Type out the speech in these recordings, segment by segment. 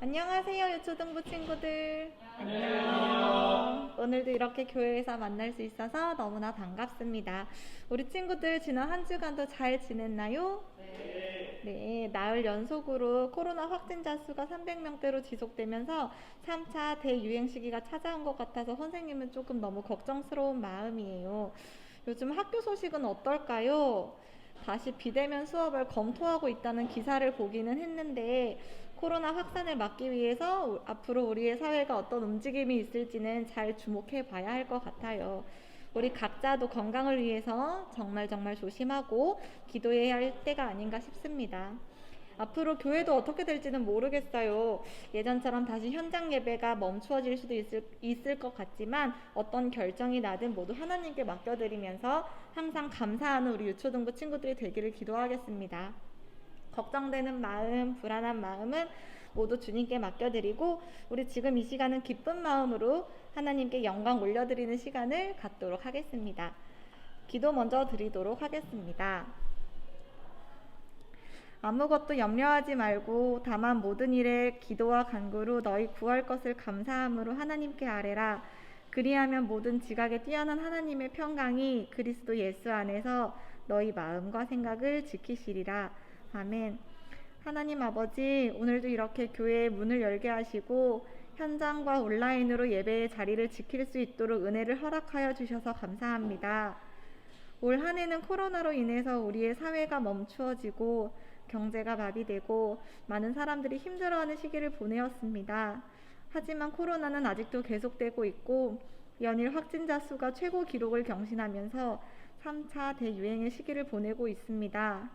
안녕하세요, 유초등부 친구들. 안녕. 오늘도 이렇게 교회에서 만날 수 있어서 너무나 반갑습니다. 우리 친구들 지난 한 주간도 잘 지냈나요? 네, 나흘 연속으로 코로나 확진자 수가 300명대로 지속되면서 3차 대유행 시기가 찾아온 것 같아서 선생님은 조금 너무 걱정스러운 마음이에요. 요즘 학교 소식은 어떨까요? 다시 비대면 수업을 검토하고 있다는 기사를 보기는 했는데 코로나 확산을 막기 위해서 앞으로 우리의 사회가 어떤 움직임이 있을지는 잘 주목해 봐야 할 것 같아요. 우리 각자도 건강을 위해서 정말 조심하고 기도해야 할 때가 아닌가 싶습니다. 앞으로 교회도 어떻게 될지는 모르겠어요. 예전처럼 다시 현장 예배가 멈추어질 수도 있을 것 같지만 어떤 결정이 나든 모두 하나님께 맡겨드리면서 항상 감사하는 우리 유초등부 친구들이 되기를 기도하겠습니다. 걱정되는 마음, 불안한 마음은 모두 주님께 맡겨드리고 우리 지금 이 시간은 기쁜 마음으로 하나님께 영광 올려드리는 시간을 갖도록 하겠습니다. 기도 먼저 드리도록 하겠습니다. 아무것도 염려하지 말고 다만 모든 일에 기도와 간구로 너희 구할 것을 감사함으로 하나님께 아뢰라. 그리하면 모든 지각에 뛰어난 하나님의 평강이 그리스도 예수 안에서 너희 마음과 생각을 지키시리라. 아멘. 하나님 아버지, 오늘도 이렇게 교회의 문을 열게 하시고 현장과 온라인으로 예배의 자리를 지킬 수 있도록 은혜를 허락하여 주셔서 감사합니다. 올 한 해는 코로나로 인해서 우리의 사회가 멈추어지고 경제가 마비되고 많은 사람들이 힘들어하는 시기를 보내었습니다. 하지만 코로나는 아직도 계속되고 있고 연일 확진자 수가 최고 기록을 경신하면서 3차 대유행의 시기를 보내고 있습니다.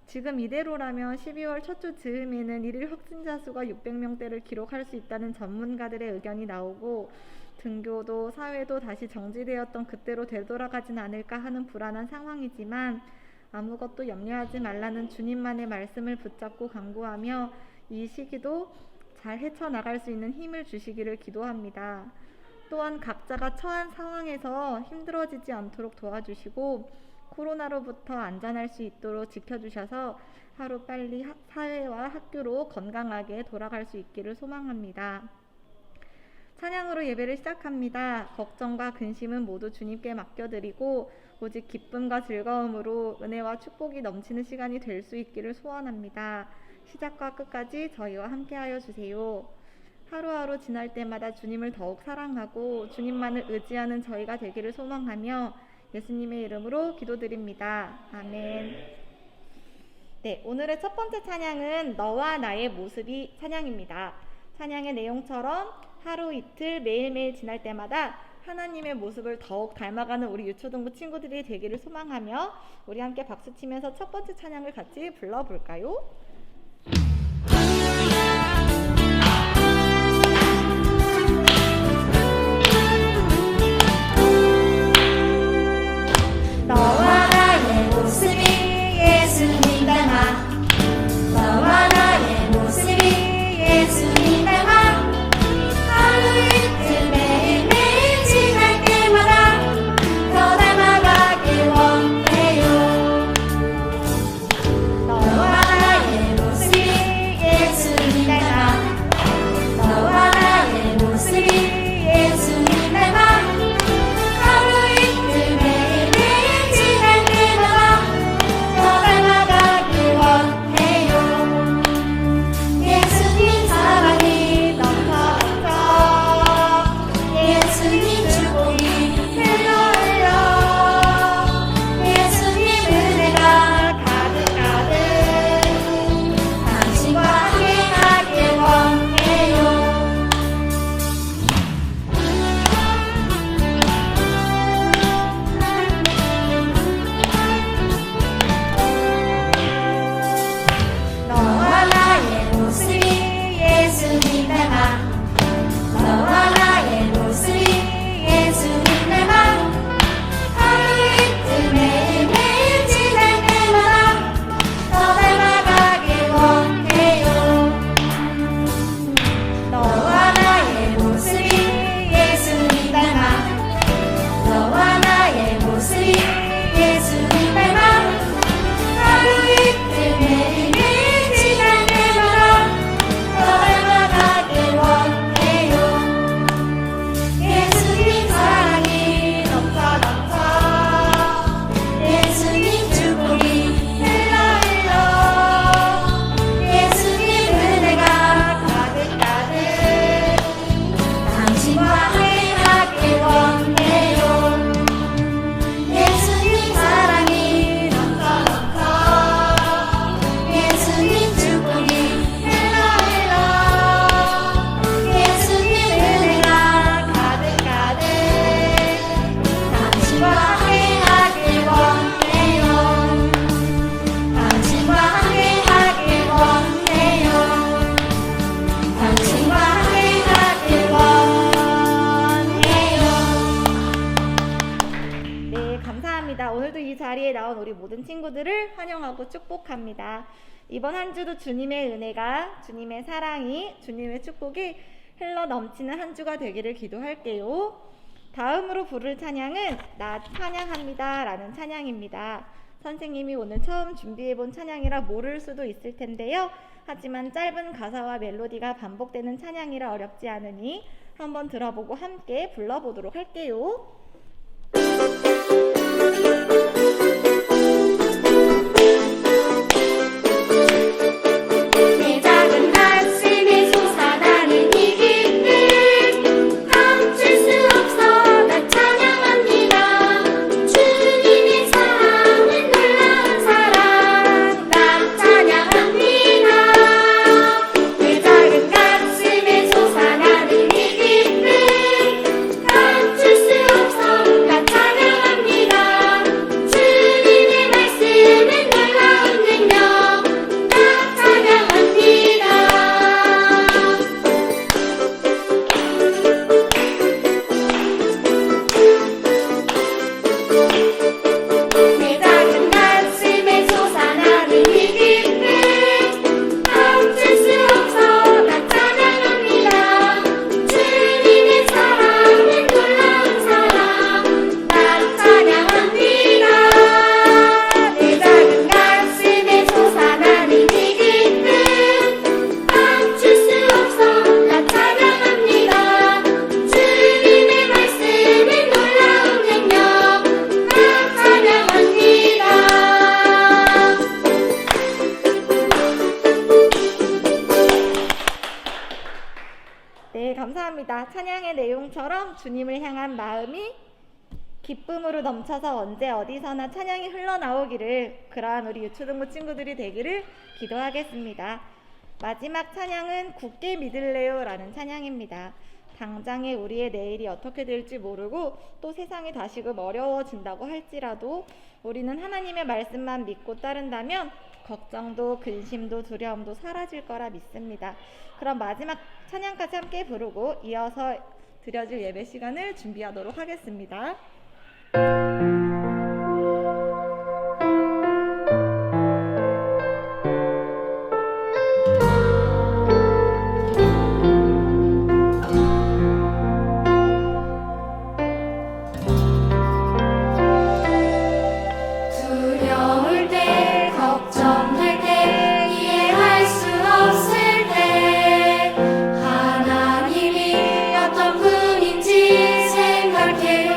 지금 이대로라면 12월 첫 주 즈음에는 일일 확진자 수가 600명대를 기록할 수 있다는 전문가들의 의견이 나오고 등교도 사회도 다시 정지되었던 그때로 되돌아가진 않을까 하는 불안한 상황이지만 아무것도 염려하지 말라는 주님만의 말씀을 붙잡고 간구하며 이 시기도 잘 헤쳐나갈 수 있는 힘을 주시기를 기도합니다. 또한 각자가 처한 상황에서 힘들어지지 않도록 도와주시고 코로나로부터 안전할 수 있도록 지켜주셔서 하루빨리 사회와 학교로 건강하게 돌아갈 수 있기를 소망합니다. 찬양으로 예배를 시작합니다. 걱정과 근심은 모두 주님께 맡겨드리고 오직 기쁨과 즐거움으로 은혜와 축복이 넘치는 시간이 될 수 있기를 소원합니다. 시작과 끝까지 저희와 함께하여 주세요. 하루하루 지날 때마다 주님을 더욱 사랑하고 주님만을 의지하는 저희가 되기를 소망하며 예수님의 이름으로 기도드립니다. 아멘. 네, 오늘의 첫 번째 찬양은 너와 나의 모습이 찬양입니다. 찬양의 내용처럼 하루 이틀 매일매일 지날 때마다 하나님의 모습을 더욱 닮아가는 우리 유초등부 친구들이 되기를 소망하며 우리 함께 박수치면서 첫 번째 찬양을 같이 불러볼까요? 너와 나의 모습이 예수님 닮아 너와 나의 모습이 예수님 닮아 하루 이틀 매일매일 지날 때마다 더 닮아가길 원해요. 너와 나의 친구들을 환영하고 축복합니다. 이번 한 주도 주님의 은혜가, 주님의 사랑이, 주님의 축복이 흘러 넘치는 한 주가 되기를 기도할게요. 다음으로 부를 찬양은 나 찬양합니다 라는 찬양입니다. 선생님이 오늘 처음 준비해본 찬양이라 모를 수도 있을 텐데요. 하지만 짧은 가사와 멜로디가 반복되는 찬양이라 어렵지 않으니 한번 들어보고 함께 불러보도록 할게요. 내 작은 가슴에 솟아나는 이 기쁨 감출 수 없어 나 찬양합니다. 주님의 사랑은 놀라운 사랑 나 찬양합니다. 내 작은 가슴에 솟아나는 이 기쁨 감출 수 없어 나 찬양합니다. 주님의 말씀은 놀라운 능력 나 찬양합니다. 내 작은 가슴에 솟아나는 이 기쁨 감출 수 없어 나 찬양합니다. 주님의 사랑은 놀라운 사랑 나 찬양합니다. 내 작은 가슴에 솟아나는 이 기쁨 감출 수 없어 나 찬양합니다. 주님의 말씀은 놀라운 능력 나 찬양합니다. 네, 감사합니다. 찬양의 내용처럼 주님을 향한 마음이 기쁨으로 넘쳐서 언제 어디서나 찬양이 흘러나오기를, 그러한 우리 유초등부 친구들이 되기를 기도하겠습니다. 마지막 찬양은 굳게 믿을래요 라는 찬양입니다. 당장의 우리의 내일이 어떻게 될지 모르고 또 세상이 다시금 어려워진다고 할지라도 우리는 하나님의 말씀만 믿고 따른다면 걱정도 근심도 두려움도 사라질 거라 믿습니다. 그럼 마지막 찬양까지 함께 부르고 이어서 드려줄 예배 시간을 준비하도록 하겠습니다. 두려울 때 걱정될 때 이해할 수 없을 때 하나님이 어떤 분인지 생각해요.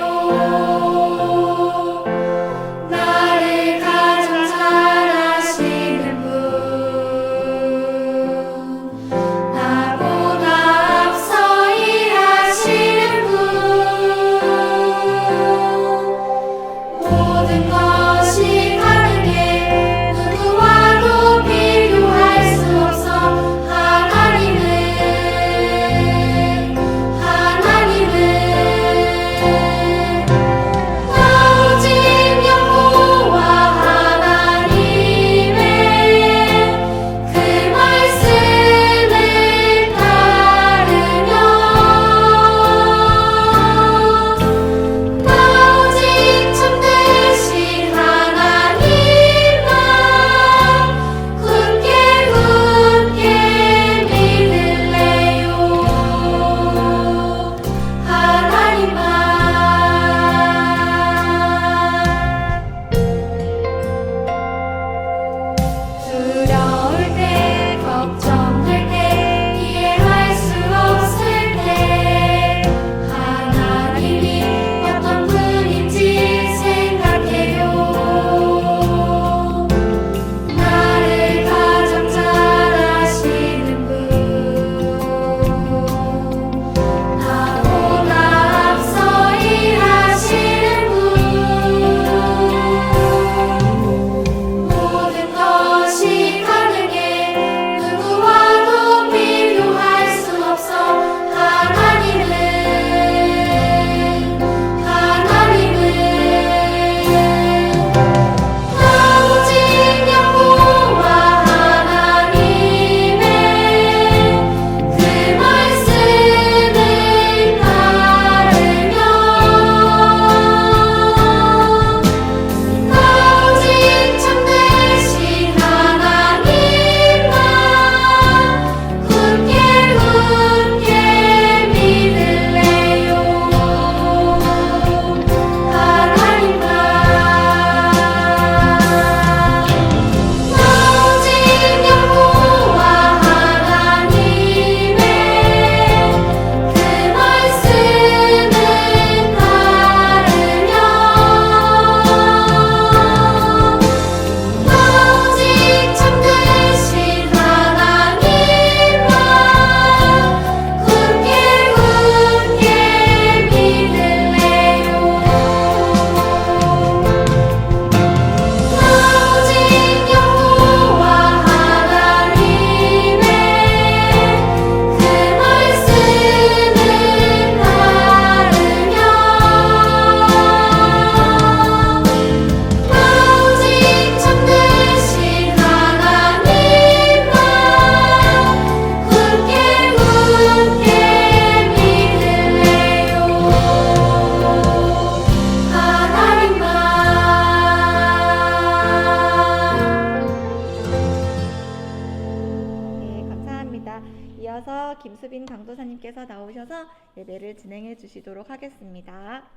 하겠습니다. 이어서 김수빈 강도사님께서 나오셔서 예배를 진행해 주시도록 하겠습니다.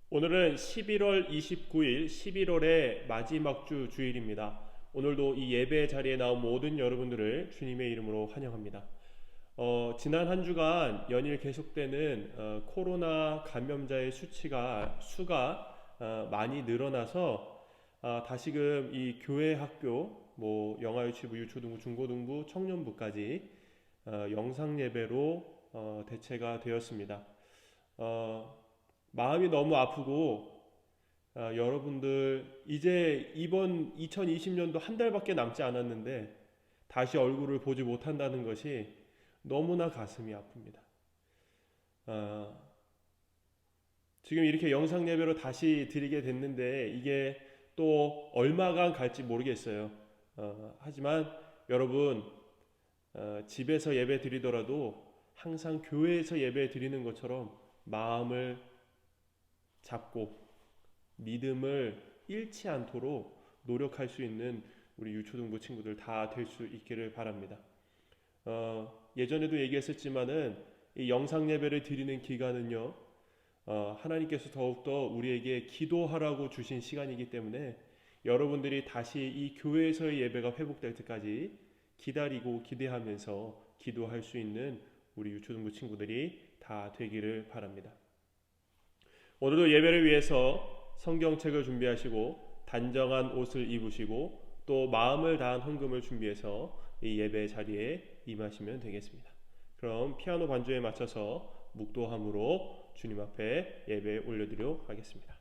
오늘은 11월 29일 11월의 마지막 주 주일입니다. 오늘도 이 예배 자리에 나온 모든 여러분들을 주님의 이름으로 환영합니다. 지난 한 주간 연일 계속되는 코로나 감염자의 수가 많이 늘어나서 다시금 이 교회 학교, 영아 유치부, 유초등부, 중고등부, 청년부까지 영상 예배로 대체가 되었습니다. 마음이 너무 아프고 여러분들 이제 이번 2020년도 한 달밖에 남지 않았는데 다시 얼굴을 보지 못한다는 것이 너무나 가슴이 아픕니다. 지금 이렇게 영상 예배로 다시 드리게 됐는데 이게 또 얼마간 갈지 모르겠어요. 하지만 여러분 집에서 예배 드리더라도 항상 교회에서 예배 드리는 것처럼 마음을 잡고 믿음을 잃지 않도록 노력할 수 있는 우리 유초등부 친구들 다 될 수 있기를 바랍니다. 예전에도 얘기했었지만은 이 영상 예배를 드리는 기간은요, 하나님께서 더욱더 우리에게 기도하라고 주신 시간이기 때문에 여러분들이 다시 이 교회에서의 예배가 회복될 때까지 기다리고 기대하면서 기도할 수 있는 우리 유초등부 친구들이 다 되기를 바랍니다. 오늘도 예배를 위해서 성경책을 준비하시고 단정한 옷을 입으시고 또 마음을 다한 헌금을 준비해서 이 예배 자리에 임하시면 되겠습니다. 그럼 피아노 반주에 맞춰서 묵도함으로 주님 앞에 예배 올려드리도록 하겠습니다.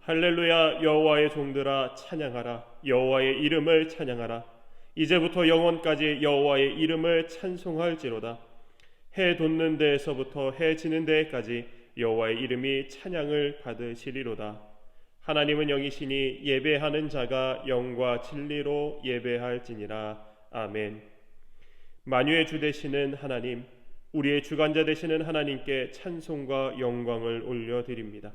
할렐루야. 여호와의 종들아 찬양하라. 여호와의 이름을 찬양하라. 이제부터 영원까지 여호와의 이름을 찬송할지로다. 해 돋는 데에서부터 해 지는 데까지 여호와의 이름이 찬양을 받으시리로다. 하나님은 영이시니 예배하는 자가 영과 진리로 예배할지니라. 아멘. 만유의 주 되시는 하나님, 우리의 주관자 되시는 하나님께 찬송과 영광을 올려드립니다.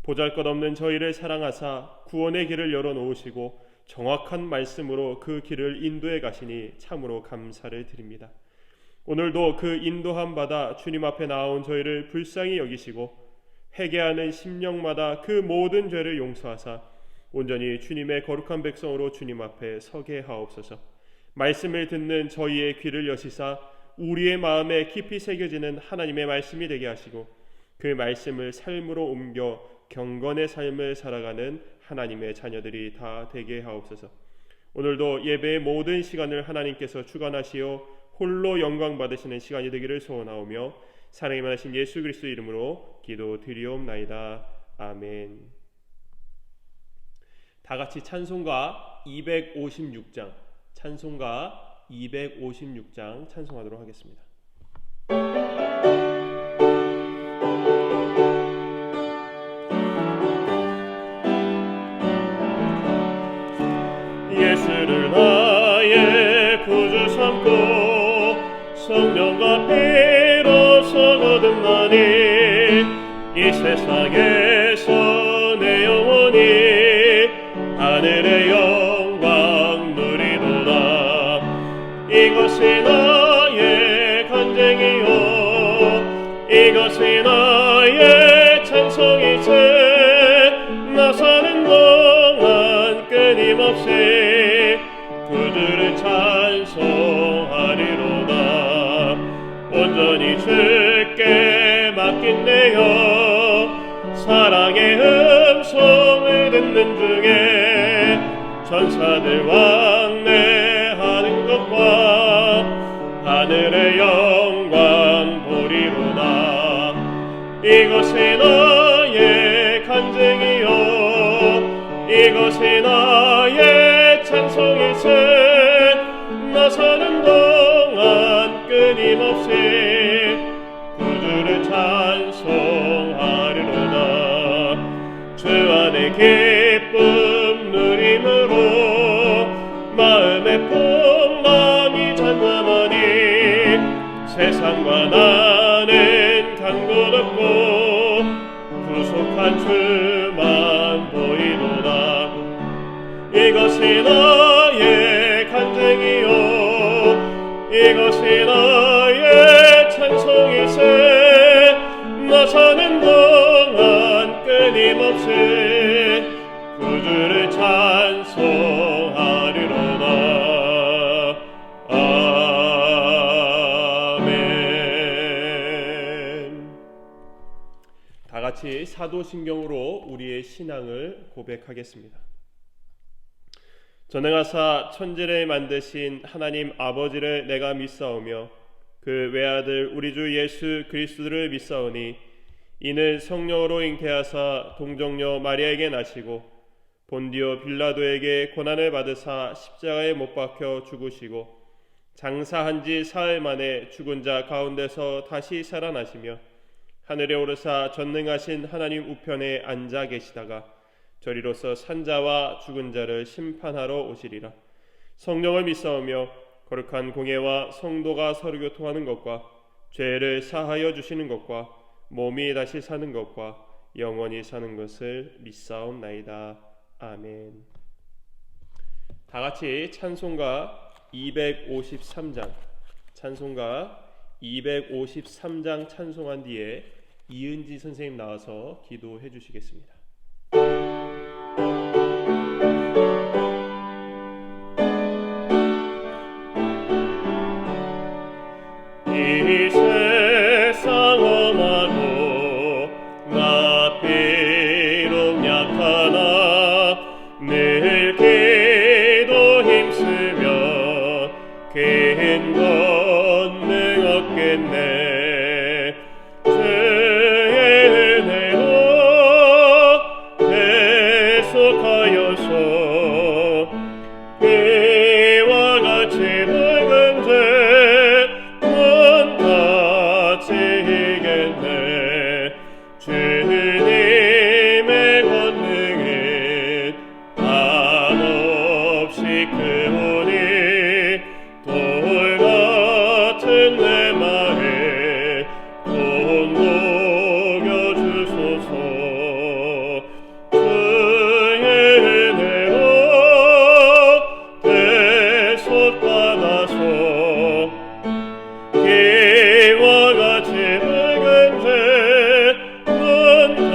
보잘것없는 저희를 사랑하사 구원의 길을 열어놓으시고 정확한 말씀으로 그 길을 인도해 가시니 참으로 감사를 드립니다. 오늘도 그 인도함 받아 주님 앞에 나온 저희를 불쌍히 여기시고 회개하는 심령마다 그 모든 죄를 용서하사 온전히 주님의 거룩한 백성으로 주님 앞에 서게 하옵소서. 말씀을 듣는 저희의 귀를 여시사 우리의 마음에 깊이 새겨지는 하나님의 말씀이 되게 하시고 그 말씀을 삶으로 옮겨 경건의 삶을 살아가는 하나님의 자녀들이 다 되게 하옵소서. 오늘도 예배의 모든 시간을 하나님께서 주관하시어 홀로 영광 받으시는 시간이 되기를 소원하오며 사랑이 많으신 예수 그리스도 이름으로 기도드리옵나이다. 아멘. 다 같이 찬송가 256장 찬송하도록 하겠습니다. 예수를 나의 구주 삼고 성령과 피로서 거듭나니 이 세상에서 내 영혼이 하늘의 영광 누리도다. 이것이 나의 간증이요 이것이 나의 찬송이지 나 사는 동안 끊임없이 그들을 찬송하리로다. 온전히 주께 맡긴내요 사랑의 음성을 듣는 중에 천사들 왕래하는 것과 하늘의 영광 보리로다. 이것이 너의 간증이요 안에 기쁨 누림으로 마음의 풍랑이 잔잔하니 세상과 나는 간곳 없고 구속한 주만 보이도다. 이것이 나의 간증이요 이것이 나의 찬송이세. 나 사는 동안 끊임없이 구주를 찬송하리로다. 아멘. 다 같이 사도신경으로 우리의 신앙을 고백하겠습니다. 전능하사 천지를 만드신 하나님 아버지를 내가 믿사오며 그 외아들 우리 주 예수 그리스도를 믿사오니 이는 성령으로 잉태하사 동정녀 마리아에게 나시고 본디오 빌라도에게 고난을 받으사 십자가에 못 박혀 죽으시고 장사한 지 사흘 만에 죽은 자 가운데서 다시 살아나시며 하늘에 오르사 전능하신 하나님 우편에 앉아 계시다가 저리로서 산자와 죽은 자를 심판하러 오시리라. 성령을 믿사오며 거룩한 공예와 성도가 서로 교통하는 것과 죄를 사하여 주시는 것과 몸이 다시 사는 것과 영원히 사는 것을 믿사옵나이다. 아멘. 다 같이 찬송가 253장 찬송한 뒤에 이은지 선생님 나와서 기도해 주시겠습니다. 이 세상 험하고 나 비록 약하나 늘 기도 힘쓰며 긴 권능 얻겠네. 주의 은혜로 계속하여서 이와 같이 붉은 죄문 닫히겠네. 주님의 권능은 한없이 크오니 돌 같은 내 마음에 곧 녹여주소서. 주의 은혜로 대속받아서 이와 같이 붉은 죄문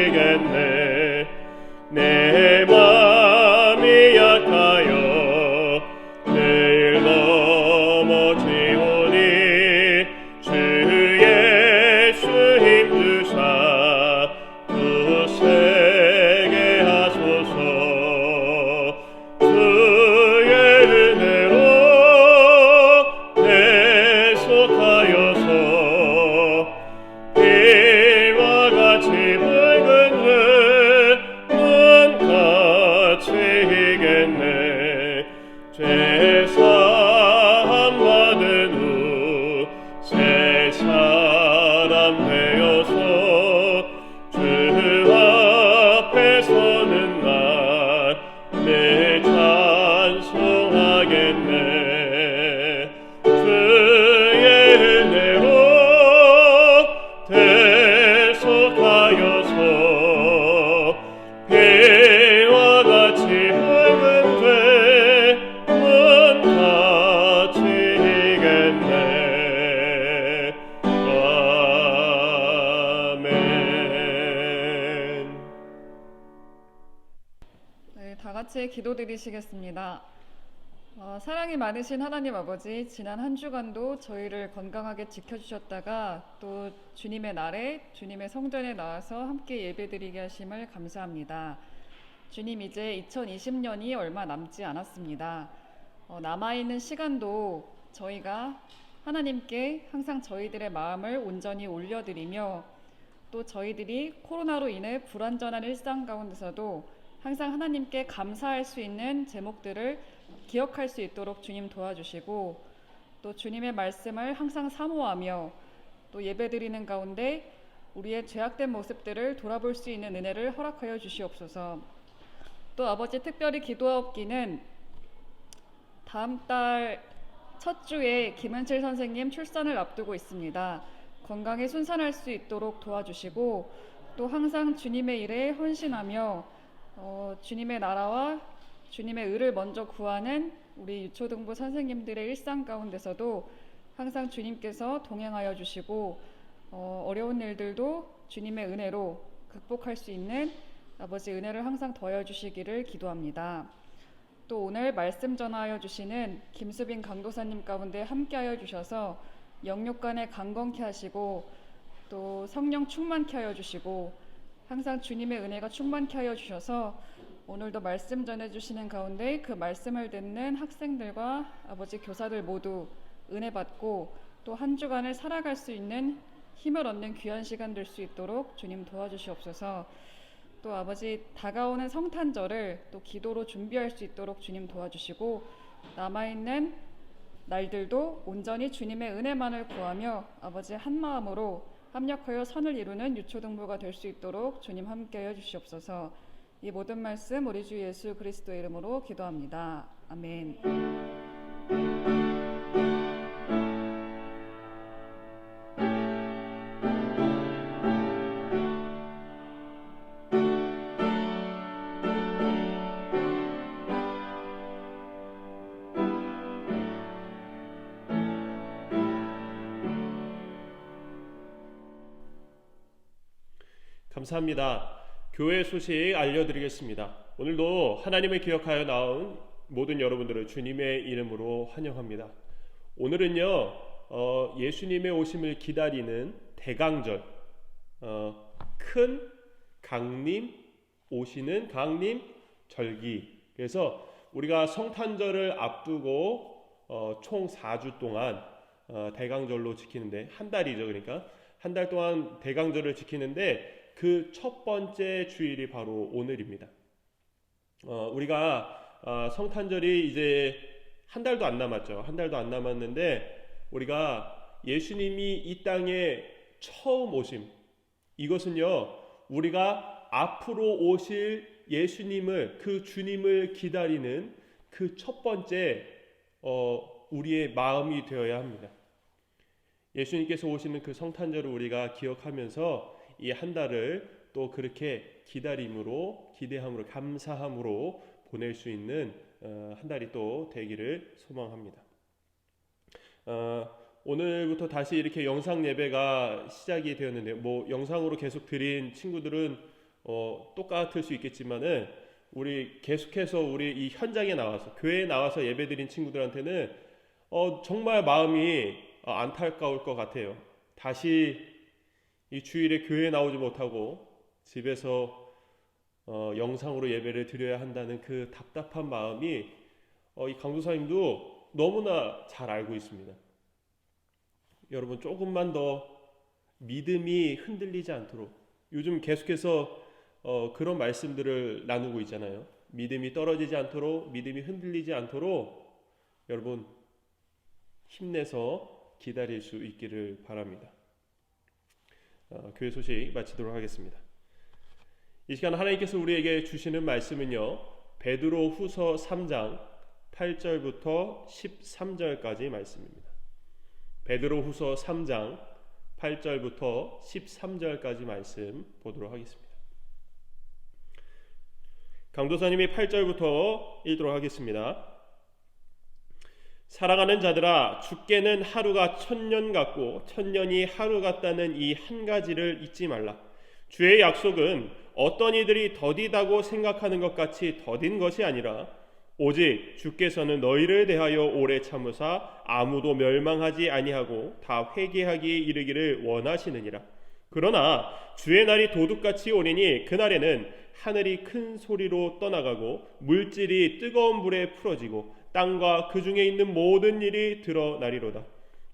닫히겠네. 내 맘이 약하여 늘 넘어지오니 주 예수 힘주사 굳세게 하소서. 주의 은혜로 계속하여서 이와 같이 붉은 죄문 닫히겠네. 죄사함 받은 후 새 사람 되어서 주 앞에 서는 날 늘 찬송하겠네. 주의 은혜로 대속하여서 이와 같이 붉은 죄문 닫히겠네. 아멘. 네, 다 같이 기도드리시겠습니다. 사랑이 많으신 하나님 아버지, 지난 한 주간도 저희를 건강하게 지켜주셨다가 또 주님의 날에 주님의 성전에 나와서 함께 예배드리게 하심을 감사합니다. 주님, 이제 2020년이 얼마 남지 않았습니다. 남아있는 시간도 저희가 하나님께 항상 저희들의 마음을 온전히 올려드리며 또 저희들이 코로나로 인해 불완전한 일상 가운데서도 항상 하나님께 감사할 수 있는 제목들을 기억할 수 있도록 주님 도와주시고 또 주님의 말씀을 항상 사모하며 또 예배드리는 가운데 우리의 죄악된 모습들을 돌아볼 수 있는 은혜를 허락하여 주시옵소서. 또 아버지 특별히 기도하옵기는 다음 달 첫 주에 김은실 선생님 출산을 앞두고 있습니다. 건강에 순산할 수 있도록 도와주시고 또 항상 주님의 일에 헌신하며 주님의 나라와 주님의 의를 먼저 구하는 우리 유초등부 선생님들의 일상 가운데서도 항상 주님께서 동행하여 주시고 어려운 일들도 주님의 은혜로 극복할 수 있는 아버지 은혜를 항상 더하여 주시기를 기도합니다. 또 오늘 말씀 전하여 주시는 김수빈 강도사님 가운데 함께하여 주셔서 영육간에 강건케 하시고 또 성령 충만케 하여 주시고 항상 주님의 은혜가 충만케 하여 주셔서 오늘도 말씀 전해주시는 가운데 그 말씀을 듣는 학생들과 아버지 교사들 모두 은혜 받고 또 한 주간을 살아갈 수 있는 힘을 얻는 귀한 시간 될 수 있도록 주님 도와주시옵소서. 또 아버지 다가오는 성탄절을 또 기도로 준비할 수 있도록 주님 도와주시고 남아있는 날들도 온전히 주님의 은혜만을 구하며 아버지 한 마음으로 합력하여 선을 이루는 유초등부가 될 수 있도록 주님 함께하여 주시옵소서. 이 모든 말씀 우리 주 예수 그리스도의 이름으로 기도합니다. 아멘. 감사합니다. 교회 소식 알려드리겠습니다. 오늘도 하나님을 기억하여 나온 모든 여러분들을 주님의 이름으로 환영합니다. 오늘은요 예수님의 오심을 기다리는 대강절, 큰 강림 오시는 강림 절기. 그래서 우리가 성탄절을 앞두고 총 4주 동안 대강절로 지키는데 한 달이죠. 그러니까 한 달 동안 대강절을 지키는데 그 첫 번째 주일이 바로 오늘입니다. 우리가 성탄절이 이제 한 달도 안 남았죠. 한 달도 안 남았는데 우리가 예수님이 이 땅에 처음 오심, 이것은요 우리가 앞으로 오실 예수님을, 그 주님을 기다리는 그 첫 번째 우리의 마음이 되어야 합니다. 예수님께서 오시는 그 성탄절을 우리가 기억하면서 이 한 달을 또 그렇게 기다림으로, 기대함으로, 감사함으로 보낼 수 있는 한 달이 또 되기를 소망합니다. 오늘부터 다시 이렇게 영상 예배가 시작이 되었는데 뭐 영상으로 계속 드린 친구들은 똑같을 수 있겠지만은 우리 계속해서 우리 이 현장에 나와서, 교회에 나와서 예배 드린 친구들한테는 정말 마음이 안타까울 것 같아요. 다시 이 주일에 교회에 나오지 못하고 집에서 영상으로 예배를 드려야 한다는 그 답답한 마음이 이 강도사님도 너무나 잘 알고 있습니다. 여러분 조금만 더 믿음이 흔들리지 않도록, 요즘 계속해서 그런 말씀들을 나누고 있잖아요. 믿음이 떨어지지 않도록, 믿음이 흔들리지 않도록 여러분 힘내서 기다릴 수 있기를 바랍니다. 교회 소식 마치도록 하겠습니다. 이 시간 하나님께서 우리에게 주시는 말씀은요, 베드로 후서 3장 8절부터 13절까지 말씀입니다. 베드로 후서 3장 8절부터 13절까지 말씀 보도록 하겠습니다. 강도사님이 8절부터 읽도록 하겠습니다. 사랑하는 자들아, 주께는 하루가 1000년 같고 1000년이 하루 같다는 이 한 가지를 잊지 말라. 주의 약속은 어떤 이들이 더디다고 생각하는 것 같이 더딘 것이 아니라 오직 주께서는 너희를 대하여 오래 참으사 아무도 멸망하지 아니하고 다 회개하기에 이르기를 원하시느니라. 그러나 주의 날이 도둑같이 오리니 그날에는 하늘이 큰 소리로 떠나가고 물질이 뜨거운 불에 풀어지고 땅과 그 중에 있는 모든 일이 드러나리로다.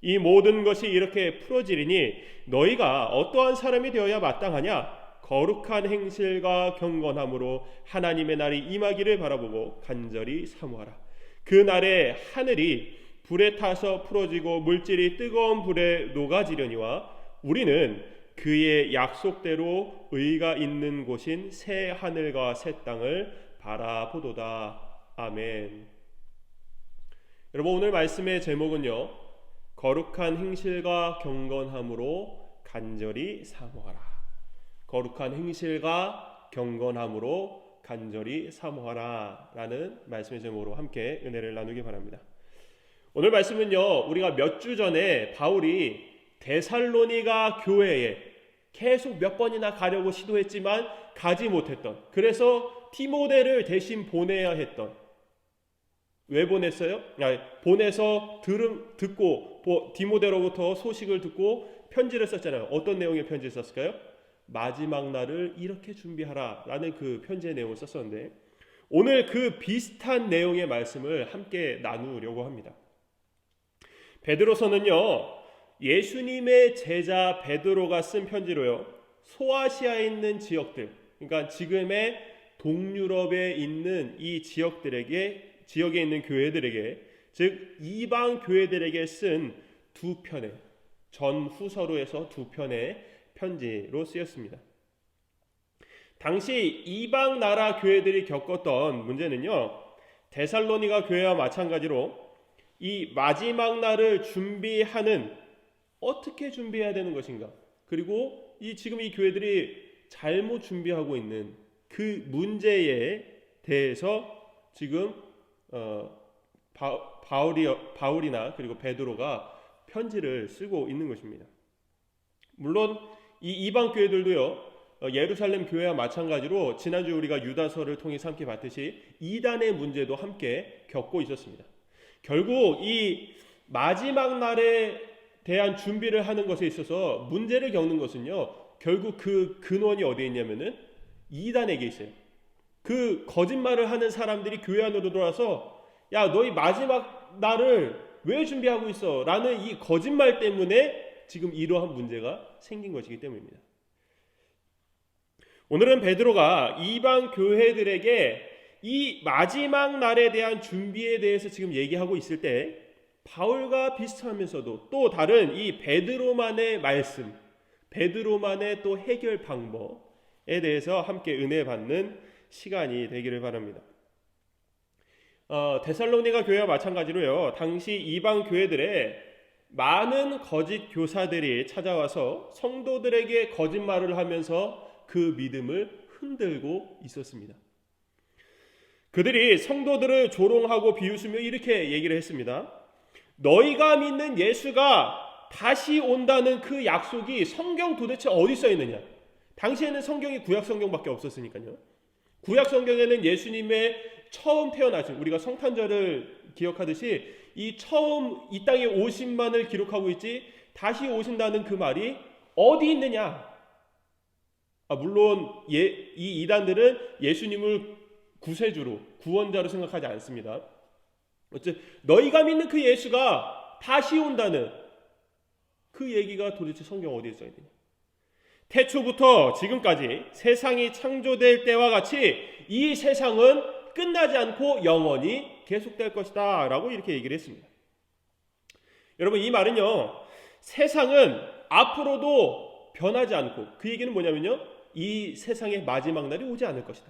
이 모든 것이 이렇게 풀어지리니 너희가 어떠한 사람이 되어야 마땅하냐? 거룩한 행실과 경건함으로 하나님의 날이 임하기를 바라보고 간절히 사모하라. 그 날에 하늘이 불에 타서 풀어지고 물질이 뜨거운 불에 녹아지려니와 우리는 그의 약속대로 의가 있는 곳인 새 하늘과 새 땅을 바라보도다. 아멘. 여러분, 오늘 말씀의 제목은요, 거룩한 행실과 경건함으로 간절히 사모하라. 거룩한 행실과 경건함으로 간절히 사모하라 라는 말씀의 제목으로 함께 은혜를 나누기 바랍니다. 오늘 말씀은요, 우리가 몇 주 전에 바울이 데살로니가 교회에 계속 몇 번이나 가려고 시도했지만 가지 못했던, 그래서 디모데를 대신 보내야 했던, 왜 보냈어요? 보내서 듣고 디모데로부터 소식을 듣고 편지를 썼잖아요. 어떤 내용의 편지를 썼을까요? 마지막 날을 이렇게 준비하라 라는 그 편지의 내용을 썼었는데, 오늘 그 비슷한 내용의 말씀을 함께 나누려고 합니다. 베드로서는요, 예수님의 제자 베드로가 쓴 편지로요, 소아시아에 있는 지역들, 그러니까 지금의 동유럽에 있는 이 지역에 있는 교회들에게, 즉 이방 교회들에게 쓴 두 편의 전후서로에서 두 편의 편지로 쓰였습니다. 당시 이방 나라 교회들이 겪었던 문제는요, 데살로니가 교회와 마찬가지로 이 마지막 날을 준비하는, 어떻게 준비해야 되는 것인가, 그리고 지금 이 교회들이 잘못 준비하고 있는 그 문제에 대해서 지금 바울이나 그리고 베드로가 편지를 쓰고 있는 것입니다. 물론 이 이방 교회들도요, 예루살렘 교회와 마찬가지로 지난주 우리가 유다서를 통해서 함께 봤듯이 이단의 문제도 함께 겪고 있었습니다. 결국 이 마지막 날에 대한 준비를 하는 것에 있어서 문제를 겪는 것은요, 결국 그 근원이 어디에 있냐면은 이단에게 있어요. 그 거짓말을 하는 사람들이 교회 안으로 들어와서, 야, 너희 마지막 날을 왜 준비하고 있어? 라는 이 거짓말 때문에 지금 이러한 문제가 생긴 것이기 때문입니다. 오늘은 베드로가 이방 교회들에게 이 마지막 날에 대한 준비에 대해서 지금 얘기하고 있을 때, 바울과 비슷하면서도 또 다른 이 베드로만의 말씀, 베드로만의 또 해결 방법에 대해서 함께 은혜 받는 시간이 되기를 바랍니다. 데살로니가 교회와 마찬가지로요, 당시 이방 교회들에 많은 거짓 교사들이 찾아와서 성도들에게 거짓말을 하면서 그 믿음을 흔들고 있었습니다. 그들이 성도들을 조롱하고 비웃으며 이렇게 얘기를 했습니다. 너희가 믿는 예수가 다시 온다는 그 약속이 성경 도대체 어디 써 있느냐? 당시에는 성경이 구약 성경밖에 없었으니까요. 구약 성경에는 예수님의 처음 태어나신, 우리가 성탄절을 기억하듯이 이 처음 이 땅에 오신만을 기록하고 있지, 다시 오신다는 그 말이 어디 있느냐? 물론 이 이단들은 예수님을 구세주로, 구원자로 생각하지 않습니다. 어쨌든 너희가 믿는 그 예수가 다시 온다는 그 얘기가 도대체 성경 어디에 써 있느냐? 태초부터 지금까지 세상이 창조될 때와 같이 이 세상은 끝나지 않고 영원히 계속될 것이다 라고 이렇게 얘기를 했습니다. 여러분, 이 말은요, 세상은 앞으로도 변하지 않고, 그 얘기는 뭐냐면요, 이 세상의 마지막 날이 오지 않을 것이다.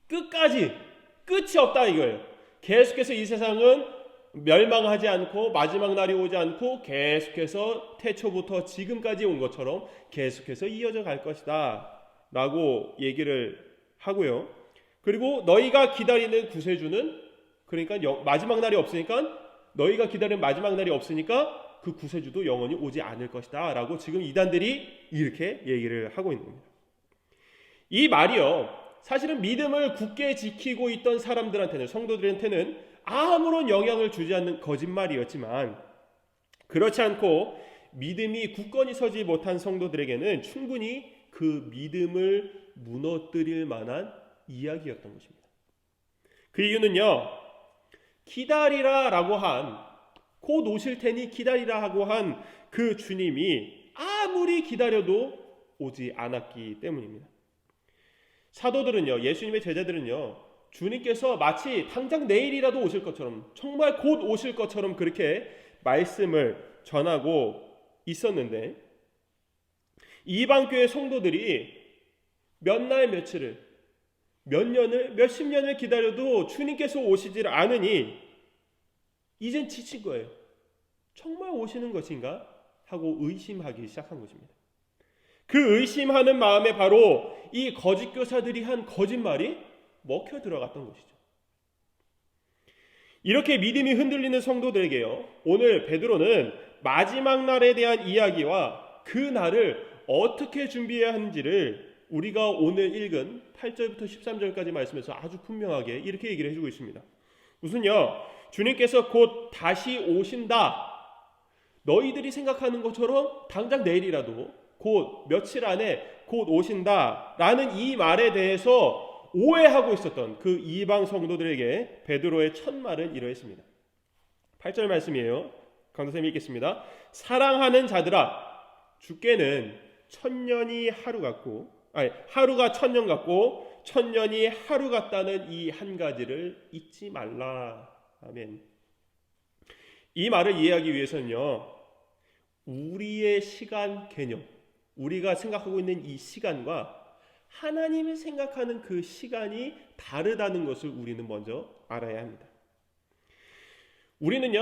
끝이 없다 이거예요. 계속해서 이 세상은 멸망하지 않고 마지막 날이 오지 않고 계속해서 태초부터 지금까지 온 것처럼 계속해서 이어져 갈 것이다 라고 얘기를 하고요. 그리고 너희가 기다리는 구세주는, 그러니까 마지막 날이 없으니까, 너희가 기다리는 마지막 날이 없으니까 그 구세주도 영원히 오지 않을 것이다 라고 지금 이단들이 이렇게 얘기를 하고 있는 겁니다. 이 말이요, 사실은 믿음을 굳게 지키고 있던 사람들한테는, 성도들한테는 아무런 영향을 주지 않는 거짓말이었지만, 그렇지 않고 믿음이 굳건히 서지 못한 성도들에게는 충분히 그 믿음을 무너뜨릴 만한 이야기였던 것입니다. 그 이유는요, 기다리라 라고 한, 곧 오실 테니 기다리라 하고 한 그 주님이 아무리 기다려도 오지 않았기 때문입니다. 사도들은요, 예수님의 제자들은요, 주님께서 마치 당장 내일이라도 오실 것처럼, 정말 곧 오실 것처럼 그렇게 말씀을 전하고 있었는데, 이방교회 성도들이 몇 날 며칠을, 몇 년을, 몇십 년을 기다려도 주님께서 오시질 않으니 이젠 지친 거예요. 정말 오시는 것인가 하고 의심하기 시작한 것입니다. 그 의심하는 마음에 바로 이 거짓 교사들이 한 거짓말이 먹혀 들어갔던 것이죠. 이렇게 믿음이 흔들리는 성도들에게요, 오늘 베드로는 마지막 날에 대한 이야기와 그 날을 어떻게 준비해야 하는지를 우리가 오늘 읽은 8절부터 13절까지 말씀에서 아주 분명하게 이렇게 얘기를 해주고 있습니다. 우선요, 주님께서 곧 다시 오신다. 너희들이 생각하는 것처럼 당장 내일이라도 곧 며칠 안에 곧 오신다 라는 이 말에 대해서 오해하고 있었던 그 이방 성도들에게 베드로의 첫 말은 이러했습니다. 8절 말씀이에요. 강도쌤이 읽겠습니다. 사랑하는 자들아, 주께는 천년이 하루 같고, 하루가 천년 같고 천년이 하루 같다는 이 한 가지를 잊지 말라. 아멘. 이 말을 이해하기 위해서는요, 우리의 시간 개념, 우리가 생각하고 있는 이 시간과 하나님이 생각하는 그 시간이 다르다는 것을 우리는 먼저 알아야 합니다. 우리는요,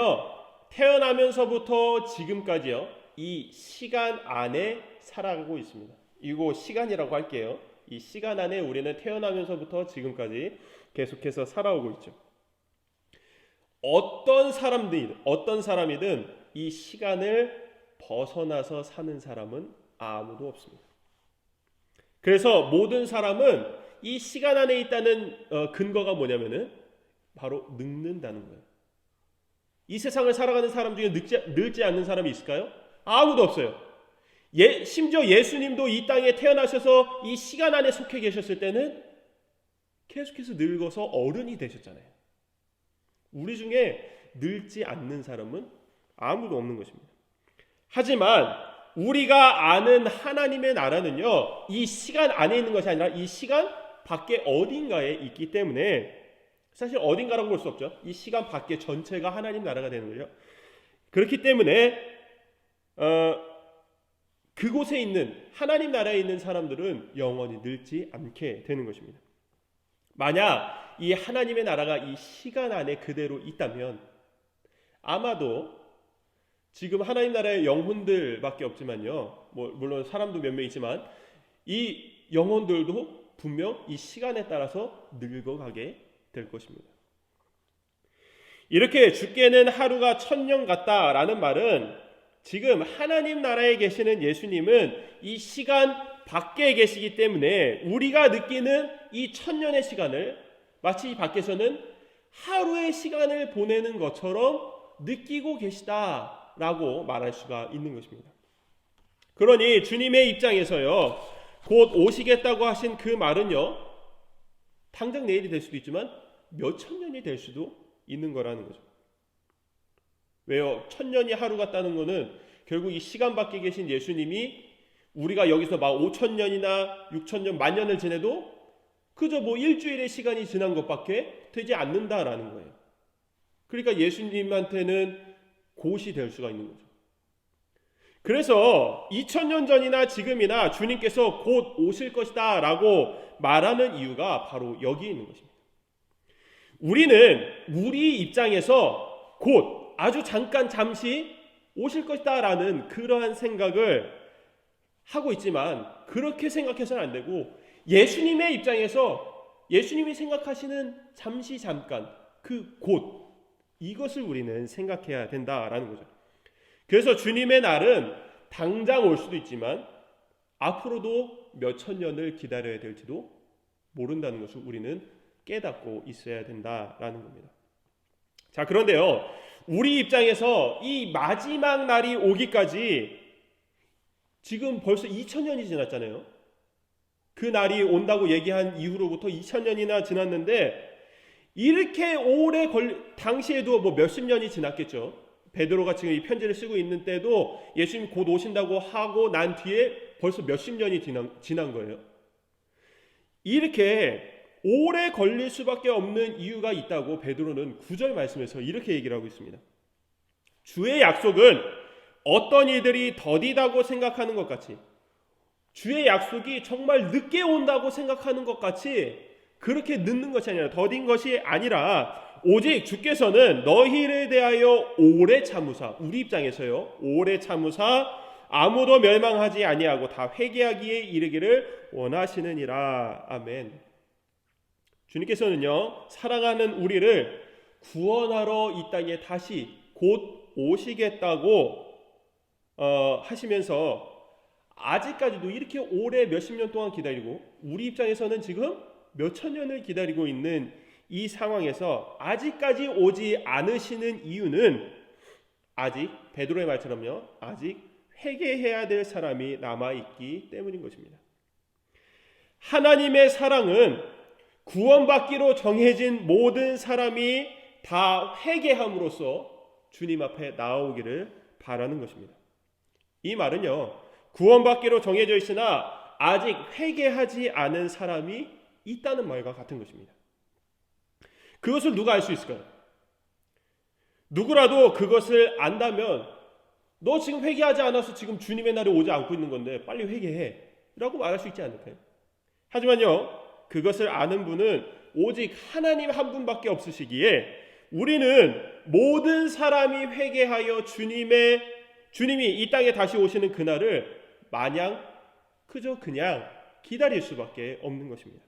태어나면서부터 지금까지요, 이 시간 안에 살아가고 있습니다. 이거 시간이라고 할게요. 이 시간 안에 우리는 태어나면서부터 지금까지 계속해서 살아오고 있죠. 어떤 사람이든 이 시간을 벗어나서 사는 사람은 아무도 없습니다. 그래서 모든 사람은 이 시간 안에 있다는 근거가 뭐냐면은 바로 늙는다는 거예요. 이 세상을 살아가는 사람 중에 늙지 않는 사람이 있을까요? 아무도 없어요. 심지어 예수님도 이 땅에 태어나셔서 이 시간 안에 속해 계셨을 때는 계속해서 늙어서 어른이 되셨잖아요. 우리 중에 늙지 않는 사람은 아무도 없는 것입니다. 하지만 우리가 아는 하나님의 나라는요, 이 시간 안에 있는 것이 아니라 이 시간 밖에 어딘가에 있기 때문에, 사실 어딘가라고 볼 수 없죠. 이 시간 밖에 전체가 하나님 나라가 되는 거죠. 그렇기 때문에 그곳에 있는 하나님 나라에 있는 사람들은 영원히 늙지 않게 되는 것입니다. 만약 이 하나님의 나라가 이 시간 안에 그대로 있다면 아마도 지금 하나님 나라의 영혼들밖에 없지만요, 물론 사람도 몇 명 있지만 이 영혼들도 분명 이 시간에 따라서 늙어가게 될 것입니다. 이렇게 주께는 하루가 천년 같다라는 말은 지금 하나님 나라에 계시는 예수님은 이 시간 밖에 계시기 때문에 우리가 느끼는 이 천년의 시간을 마치 밖에서는 하루의 시간을 보내는 것처럼 느끼고 계시다라고 말할 수가 있는 것입니다. 그러니 주님의 입장에서요, 곧 오시겠다고 하신 그 말은요, 당장 내일이 될 수도 있지만 몇 천 년이 될 수도 있는 거라는 거죠. 왜요? 천년이 하루 같다는 거는 결국 이 시간 밖에 계신 예수님이 우리가 여기서 막 5천년이나 6천년, 만년을 지내도 그저 일주일의 시간이 지난 것밖에 되지 않는다라는 거예요. 그러니까 예수님한테는 곧이 될 수가 있는 거죠. 그래서 2000년 전이나 지금이나 주님께서 곧 오실 것이다 라고 말하는 이유가 바로 여기 있는 것입니다. 우리는 우리 입장에서 곧 아주 잠시 오실 것이다 라는 그러한 생각을 하고 있지만 그렇게 생각해서는 안 되고, 예수님의 입장에서 예수님이 생각하시는 잠깐 그 곧, 이것을 우리는 생각해야 된다라는 거죠. 그래서 주님의 날은 당장 올 수도 있지만 앞으로도 몇 천 년을 기다려야 될지도 모른다는 것을 우리는 깨닫고 있어야 된다라는 겁니다. 자, 그런데요, 우리 입장에서 이 마지막 날이 오기까지 지금 벌써 2000년이 지났잖아요. 그 날이 온다고 얘기한 이후로부터 2000년이나 지났는데, 이렇게 오래 당시에도 몇십 년이 지났겠죠. 베드로가 지금 이 편지를 쓰고 있는 때도 예수님 곧 오신다고 하고 난 뒤에 벌써 몇십 년이 지난 거예요. 이렇게 오래 걸릴 수밖에 없는 이유가 있다고 베드로는 9절 말씀에서 이렇게 얘기를 하고 있습니다. 주의 약속은 어떤 이들이 더디다고 생각하는 것 같이 주의 약속이 정말 늦게 온다고 생각하는 것 같이 그렇게 늦는 것이 아니라 더딘 것이 아니라 오직 주께서는 너희를 대하여 오래 참으사, 우리 입장에서요, 오래 참으사 아무도 멸망하지 아니하고 다 회개하기에 이르기를 원하시느니라. 아멘. 주님께서는요, 사랑하는 우리를 구원하러 이 땅에 다시 곧 오시겠다고 하시면서 아직까지도 이렇게 오래 몇십 년 동안 기다리고, 우리 입장에서는 지금 몇천 년을 기다리고 있는 이 상황에서 아직까지 오지 않으시는 이유는 아직 베드로의 말처럼요, 아직 회개해야 될 사람이 남아있기 때문인 것입니다. 하나님의 사랑은 구원받기로 정해진 모든 사람이 다 회개함으로써 주님 앞에 나오기를 바라는 것입니다. 이 말은요, 구원받기로 정해져 있으나 아직 회개하지 않은 사람이 있다는 말과 같은 것입니다. 그것을 누가 알 수 있을까요? 누구라도 그것을 안다면 너 지금 회개하지 않아서 지금 주님의 날이 오지 않고 있는 건데 빨리 회개해 라고 말할 수 있지 않을까요? 하지만요, 그것을 아는 분은 오직 하나님 한 분밖에 없으시기에 우리는 모든 사람이 회개하여 주님이 이 땅에 다시 오시는 그날을 마냥 그저 그냥 기다릴 수밖에 없는 것입니다.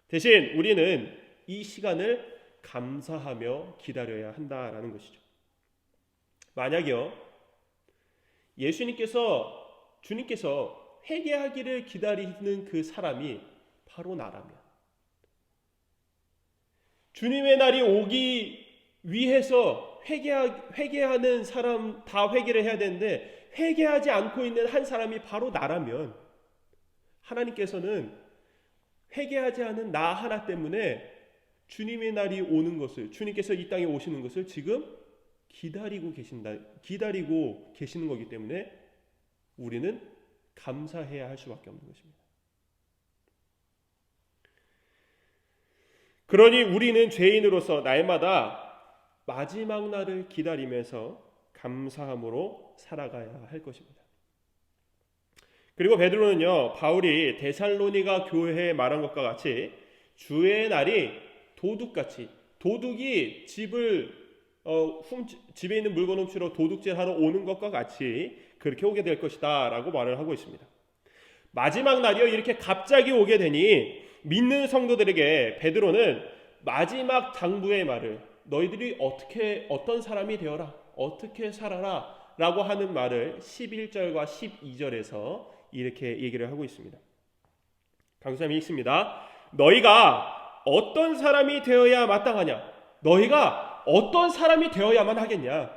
대신 우리는 이 시간을 감사하며 기다려야 한다라는 것이죠. 만약요, 주님께서 회개하기를 기다리는 그 사람이 바로 나라면, 주님의 날이 오기 위해서 회개하는 사람 다 회개를 해야 되는데 회개하지 않고 있는 한 사람이 바로 나라면, 하나님께서는 회개하지 않은 나 하나 때문에 주님의 날이 오는 것을, 주님께서 이 땅에 오시는 것을 지금 기다리고 계시는 거기 때문에 우리는 감사해야 할 수밖에 없는 것입니다. 그러니 우리는 죄인으로서 날마다 마지막 날을 기다리면서 감사함으로 살아가야 할 것입니다. 그리고 베드로는요, 바울이 데살로니가 교회에 말한 것과 같이 주의 날이 도둑같이, 도둑이 집에 있는 물건 훔치러 도둑질하러 오는 것과 같이 그렇게 오게 될 것이다 라고 말을 하고 있습니다. 마지막 날이요, 이렇게 갑자기 오게 되니 믿는 성도들에게 베드로는 마지막 당부의 말을, 너희들이 어떤 사람이 되어라, 어떻게 살아라 라고 하는 말을 11절과 12절에서 이렇게 얘기를 하고 있습니다. 강수함이 읽습니다. 너희가 어떤 사람이 되어야 마땅하냐? 너희가 어떤 사람이 되어야만 하겠냐?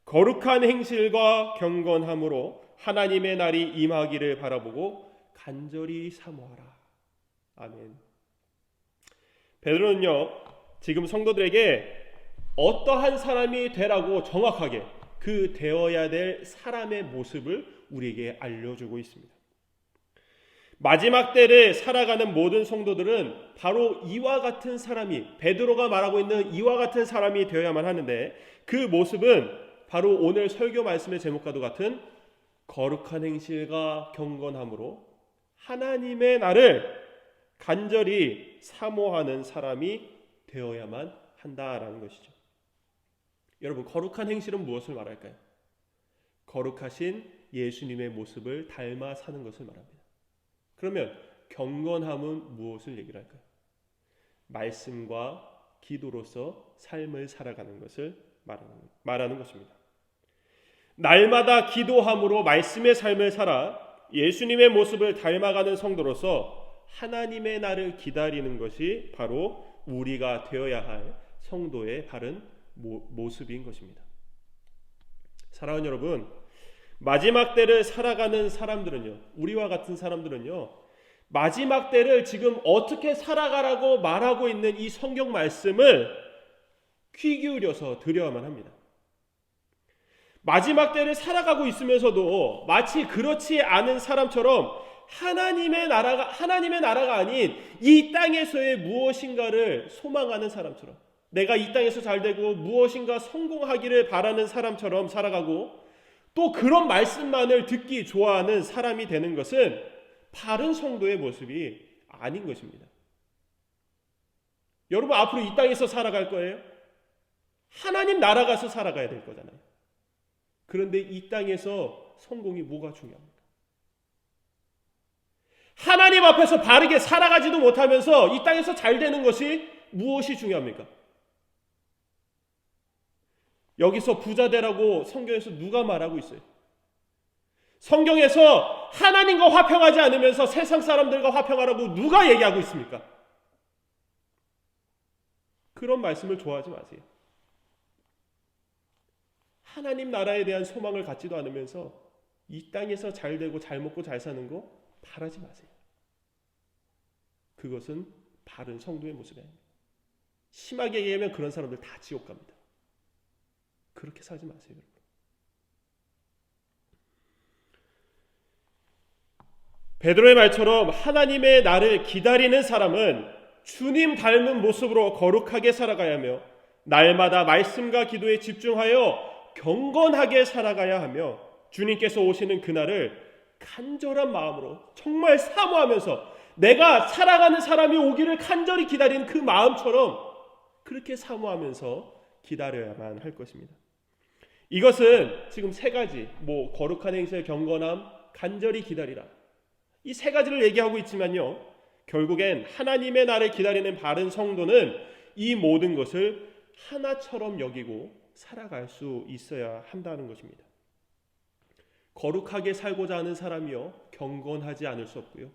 거룩한 행실과 경건함으로 하나님의 날이 임하기를 바라보고 간절히 사모하라. 아멘. 베드로는요, 지금 성도들에게 어떠한 사람이 되라고 정확하게 그 되어야 될 사람의 모습을 우리에게 알려주고 있습니다. 마지막 때를 살아가는 모든 성도들은 바로 이와 같은 사람이, 베드로가 말하고 있는 이와 같은 사람이 되어야만 하는데, 그 모습은 바로 오늘 설교 말씀의 제목과도 같은 거룩한 행실과 경건함으로 하나님의 날을 간절히 사모하는 사람이 되어야만 한다라는 것이죠. 여러분, 거룩한 행실은 무엇을 말할까요? 거룩하신 예수님의 모습을 닮아 사는 것을 말합니다. 그러면 경건함은 무엇을 얘기를 할까요? 말씀과 기도로서 삶을 살아가는 것을 말하는 것입니다. 날마다 기도함으로 말씀의 삶을 살아 예수님의 모습을 닮아가는 성도로서 하나님의 날을 기다리는 것이 바로 우리가 되어야 할 성도의 바른 모습인 것입니다. 사랑하는 여러분, 마지막 때를 살아가는 사람들은요, 우리와 같은 사람들은요, 마지막 때를 지금 어떻게 살아가라고 말하고 있는 이 성경 말씀을 귀 기울여서 들여야만 합니다. 마지막 때를 살아가고 있으면서도 마치 그렇지 않은 사람처럼 하나님의 나라가 아닌 이 땅에서의 무엇인가를 소망하는 사람처럼, 내가 이 땅에서 잘 되고 무엇인가 성공하기를 바라는 사람처럼 살아가고, 또 그런 말씀만을 듣기 좋아하는 사람이 되는 것은 바른 성도의 모습이 아닌 것입니다. 여러분 앞으로 이 땅에서 살아갈 거예요? 하나님 나라 가서 살아가야 될 거잖아요. 그런데 이 땅에서 성공이 뭐가 중요합니까? 하나님 앞에서 바르게 살아가지도 못하면서 이 땅에서 잘 되는 것이 무엇이 중요합니까? 여기서 부자 되라고 성경에서 누가 말하고 있어요? 성경에서 하나님과 화평하지 않으면서 세상 사람들과 화평하라고 누가 얘기하고 있습니까? 그런 말씀을 좋아하지 마세요. 하나님 나라에 대한 소망을 갖지도 않으면서 이 땅에서 잘 되고 잘 먹고 잘 사는 거 바라지 마세요. 그것은 바른 성도의 모습이 아닙니다. 심하게 얘기하면 그런 사람들 다 지옥 갑니다. 그렇게 살지 마세요, 여러분. 베드로의 말처럼 하나님의 날을 기다리는 사람은 주님 닮은 모습으로 거룩하게 살아가야 하며 날마다 말씀과 기도에 집중하여 경건하게 살아가야 하며 주님께서 오시는 그날을 간절한 마음으로 정말 사모하면서 내가 살아가는 사람이 오기를 간절히 기다리는 그 마음처럼 그렇게 사모하면서 기다려야만 할 것입니다. 이것은 지금 세 가지, 거룩한 행실, 경건함, 간절히 기다리라, 이 세 가지를 얘기하고 있지만요, 결국엔 하나님의 날을 기다리는 바른 성도는 이 모든 것을 하나처럼 여기고 살아갈 수 있어야 한다는 것입니다. 거룩하게 살고자 하는 사람이요 경건하지 않을 수 없고요,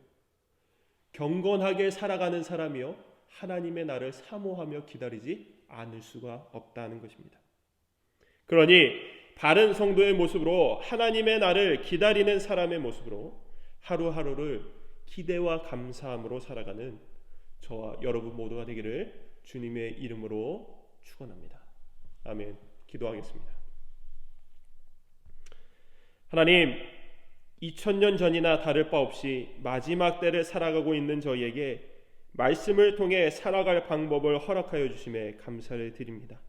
경건하게 살아가는 사람이요 하나님의 날을 사모하며 기다리지 않을 수가 없다는 것입니다. 그러니 바른 성도의 모습으로 하나님의 날을 기다리는 사람의 모습으로 하루하루를 기대와 감사함으로 살아가는 저와 여러분 모두가 되기를 주님의 이름으로 축원합니다. 아멘. 기도하겠습니다. 하나님, 2000년 전이나 다를 바 없이 마지막 때를 살아가고 있는 저희에게 말씀을 통해 살아갈 방법을 허락하여 주심에 감사를 드립니다.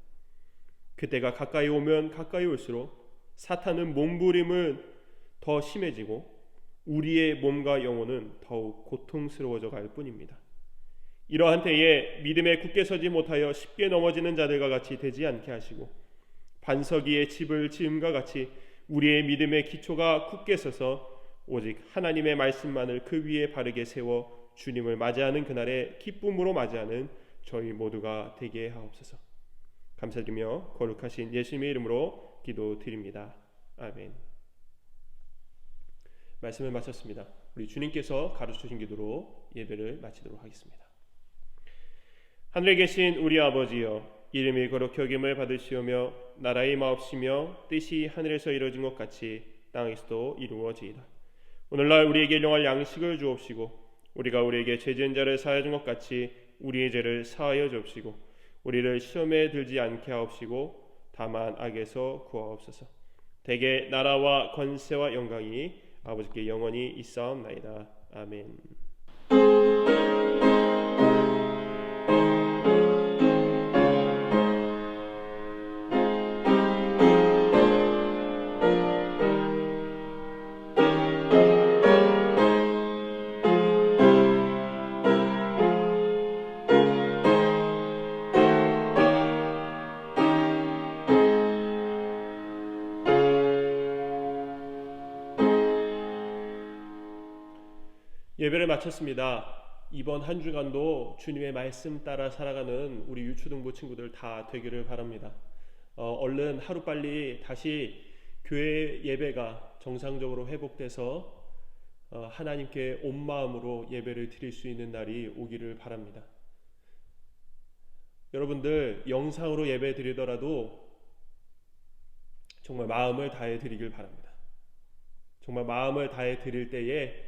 그때가 가까이 오면 가까이 올수록 사탄은 몸부림은 더 심해지고 우리의 몸과 영혼은 더욱 고통스러워져 갈 뿐입니다. 이러한 때에 믿음에 굳게 서지 못하여 쉽게 넘어지는 자들과 같이 되지 않게 하시고 반석 위에 집을 지음과 같이 우리의 믿음의 기초가 굳게 서서 오직 하나님의 말씀만을 그 위에 바르게 세워 주님을 맞이하는 그날에 기쁨으로 맞이하는 저희 모두가 되게 하옵소서. 감사드리며 거룩하신 예수님의 이름으로 기도드립니다. 아멘. 말씀을 마쳤습니다. 우리 주님께서 가르쳐주신 기도로 예배를 마치도록 하겠습니다. 하늘에 계신 우리 아버지여, 이름이 거룩히 여김을 받으시오며 나라의 마옵시며 뜻이 하늘에서 이루어진 것 같이 땅에서도 이루어지이다. 오늘날 우리에게 일용할 양식을 주옵시고 우리가 우리에게 죄 지은 자를 사하여 준 것 같이 우리의 죄를 사하여 주옵시고 우리를 시험에 들지 않게 하옵시고 다만 악에서 구하옵소서. 대개 나라와 권세와 영광이 아버지께 영원히 있사옵나이다. 아멘. 예배를 마쳤습니다. 이번 한 주간도 주님의 말씀 따라 살아가는 우리 유초등부 친구들 다 되기를 바랍니다. 얼른 하루빨리 다시 교회 예배가 정상적으로 회복돼서 하나님께 온 마음으로 예배를 드릴 수 있는 날이 오기를 바랍니다. 여러분들 영상으로 예배 드리더라도 정말 마음을 다해 드리길 바랍니다. 정말 마음을 다해 드릴 때에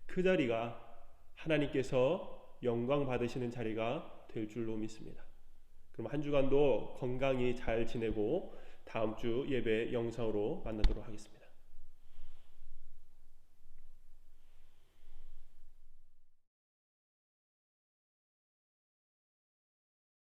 그 자리가 하나님께서 영광 받으시는 자리가 될 줄로 믿습니다. 그럼 한 주간도 건강히 잘 지내고 다음 주 예배 영상으로 만나도록 하겠습니다.